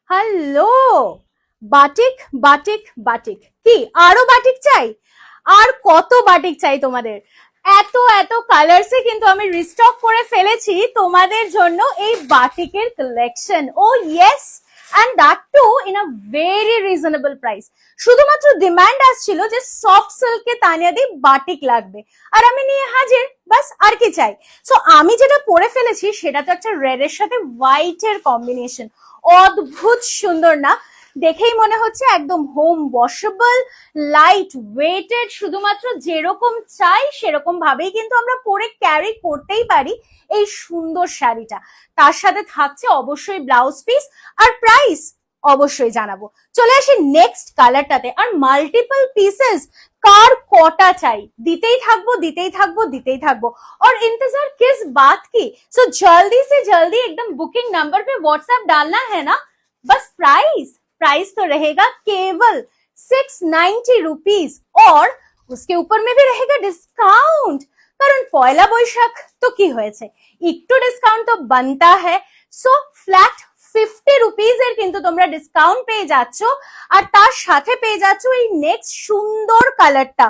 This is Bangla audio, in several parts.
হ্যালো, বাটিক বাটিক বাটিক কি আরো বাটিক চাই? আর কত বাটিক চাই তোমাদের? এত এত কালার্সে কিন্তু আমি রিস্টক করে ফেলেছি তোমাদের জন্য এই বাটিকের collection. Oh yes, and that too in a very reasonable price. শুধুমাত্র ডিমান্ড আসছিল যে সফট সিল্কে তানিয়াদি বাটিক লাগবে, আর আমি নিয়ে হাজির, বাস আর কি চাই। সো আমি যেটা পরে ফেলেছি সেটা তো একটা রেডের সাথে হোয়াইটের কম্বিনেশন, অদ্ভুত সুন্দর না? দেখেই মনে হচ্ছে একদম হোম ওয়াশেবল, লাইট ওয়েটেড, শুধুমাত্র যেরকম চাই সেরকম ভাবেই কিন্তু আমরা পরে ক্যারি করতেই পারি এই সুন্দর শাড়িটা। তার সাথে থাকছে অবশ্যই ব্লাউজ পিস, আর প্রাইস অবশ্যই জানাবো। চলে আসি নেক্সট কালারটাতে। আর মাল্টিপল পিসেস কার কটা চাই, দিতেই থাকবো दितेई থাকবো। और इंतजार किस बात की? सो जल्दी से जल्दी एकदम बुकिंग नंबर पे व्हाट्सएप डालना है ना। बस प्राइस तो रहेगा केवल 690 रुपीज, और उसके ऊपर में भी रहेगा डिस्काउंट। কারণ পয়লা বৈশাখ তো কি হয়েছে, একটু ডিসকাউন্ট তো বানতা হ্যায়। সো ফ্ল্যাট 50 রুপিজ এর কিন্তু তোমরা ডিসকাউন্ট পেয়ে যাচ্ছ, আর তার সাথে পেয়ে যাচ্ছ এই নেক্সট সুন্দর কালারটা,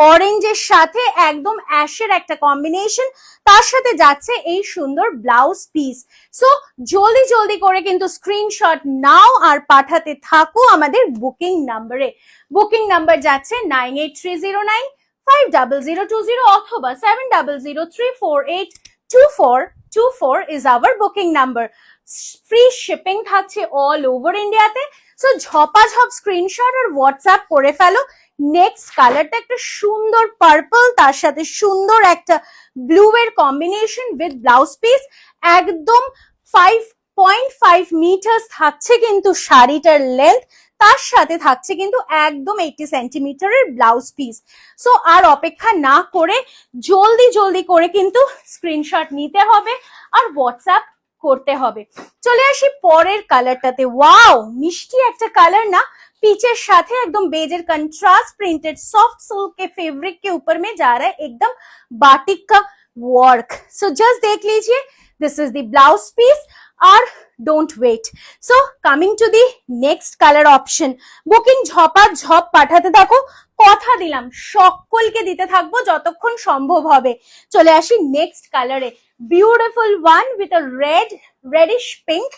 অরেঞ্জের সাথে একদম অ্যাশের একটা কম্বিনেশন, তার সাথে যাচ্ছে এই সুন্দর ব্লাউজ পিস। সো জলদি জলদি করে কিন্তু স্ক্রিনশট নাও আর পাঠাতে থাকো আমাদের বুকিং নাম্বারে। বুকিং নাম্বার যাচ্ছে 9830950020 অথবা 7003482424 is our booking number. Free shipping থাকছে অল ওভার ইন্ডিয়াতে। সো ঝপাঝপ স্ক্রিনশট আর হোয়াটসঅ্যাপ করে ফেলো। নেক্সট কালারটা একটা সুন্দর পার্পল, তার সাথে সুন্দর একটা ব্লু এর কম্বিনেশন উইথ ব্লাউজ পিস। একদম 5.5 মিটার থাকছে কিন্তু শাড়িটার লেন্থ, তার সাথে থাকছে কিন্তু একদম 80 সেন্টিমিটারের ব্লাউজ পিস। সো আর অপেক্ষা না করে জলদি জলদি করে কিন্তু স্ক্রিনশট নিতে হবে আর হোয়াটসঅ্যাপ করতে হবে। চলে আসি পরের কালারটাতে। ওয়াও, মিষ্টি একটা কালার না? पीचेर साथे एकदम बेजेर कंट्रास्ट प्रिंटेड सॉफ्ट सिल्क के फैब्रिक के ऊपर में जा रहा है एकदम बाटिक का वर्क। सो जस्ट देख लीजिए, this is the blouse piece. और don't wait, so coming to the next colour option. Booking झपा झप पाठाते थाको, কথা দিলাম সকলকে দিতে থাকবো যতক্ষণ সম্ভব হবে। চলে আসি নেক্সট কালারে। Beautiful one with a radish pink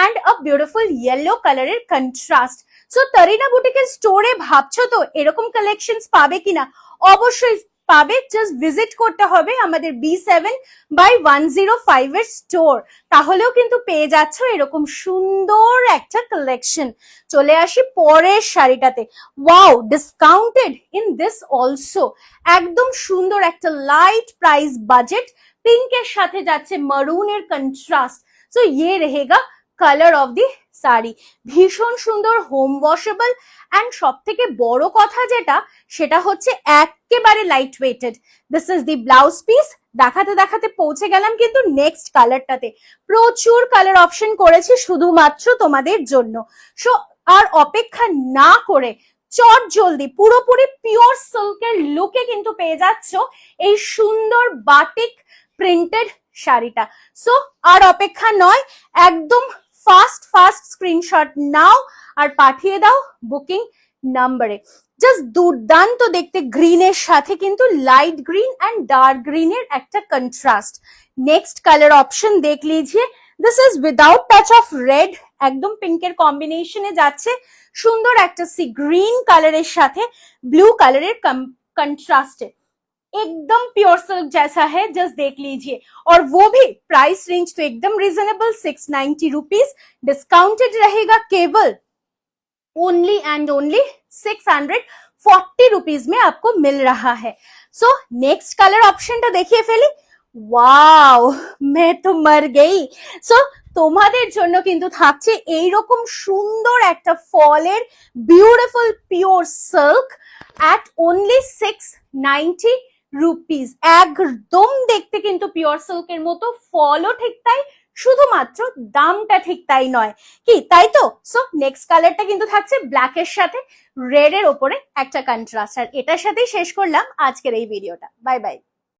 and a beautiful yellow কালারের কন্ট্রাস্ট। সো তরিনা বুটিকের স্টোরে ভাবছো তো এরকম কালেকশনস পাবে কিনা? অবশ্যই পাবে, জাস্ট ভিজিট করতে হবে আমাদের B7/105 এর স্টোর, তাহলেও কিন্তু পেয়ে যাচ্ছ এরকম সুন্দর একটা কালেকশন। চলে আসি পরের শাড়িটাতে। Wow, discounted in this also. একদম সুন্দর একটা লাইট প্রাইস বাজেট, পিঙ্কের সাথে যাচ্ছে মারুনের কন্ট্রাস্ট। সো ইয়ে रहेगा কালার অফ দি শাড়ি। ভীষণ সুন্দর, হোম ওয়াশেবল, এন্ড সব থেকে বড় কথা যেটা, সেটা হচ্ছে একেবারে light weighted. This is the blouse piece. দেখাতে দেখাতে পৌঁছে গেলাম কিন্তু নেক্সট কালারটাতে। প্রচুর কালার অপশন করেছি শুধুমাত্র তোমাদের জন্য। সো আর অপেক্ষা না করে চট জলদি পুরোপুরি পিওর সিল্কের লুকে কিন্তু পেয়ে যাচ্ছ এই সুন্দর বাটিক প্রিন্টেড শাড়িটা। সো আর অপেক্ষা নয়, একদম ফাস্ট স্ক্রিনশট নাও আর পাঠিয়ে দাও বুকিং নাম্বারে। জাস্ট দুর্দান্ত দেখতে, গ্রিনের সাথে কিন্তু লাইট গ্রিন এন্ড ডার্ক গ্রিনের একটা কন্ট্রাস্ট। নেক্সট কালার অপশন দেখ লিজিয়ে। This is without touch of red, একদম পিঙ্কের কম্বিনেশনে যাচ্ছে সুন্দর একটা সি গ্রিন কালারের সাথে ব্লু কালারের कंट्रास्ट एकदम प्योर सिल्क जैसा है, जस्ट देख लीजिए। और वो भी प्राइस रेंज तो एकदम रिजनेबल 690 रुपीज, डिस्काउंटेड रहेगा केवल ओनली एंड ओनली 640 रुपीज में आपको मिल रहा है। सो नेक्स्ट कलर ऑप्शन टा देखिए फेली। वाओ, मैं तो मर गई। सो তোমাদের জন্য কিন্তু থাকছে এইরকম সুন্দর একটা ফলের beautiful pure silk at only 690 rupees. একদম দেখতে কিন্তু পিওর সিল্কের মতো, ফলও ঠিক তাই, শুধুমাত্র দামটা ঠিক তাই নয় কি, তাই তো? সো নেক্সট কালারটা কিন্তু থাকছে ব্ল্যাক এর সাথে রেড এর উপরে একটা কন্ট্রাস্ট। আর এটার সাথেই শেষ করলাম আজকের এই ভিডিওটা। Bye bye.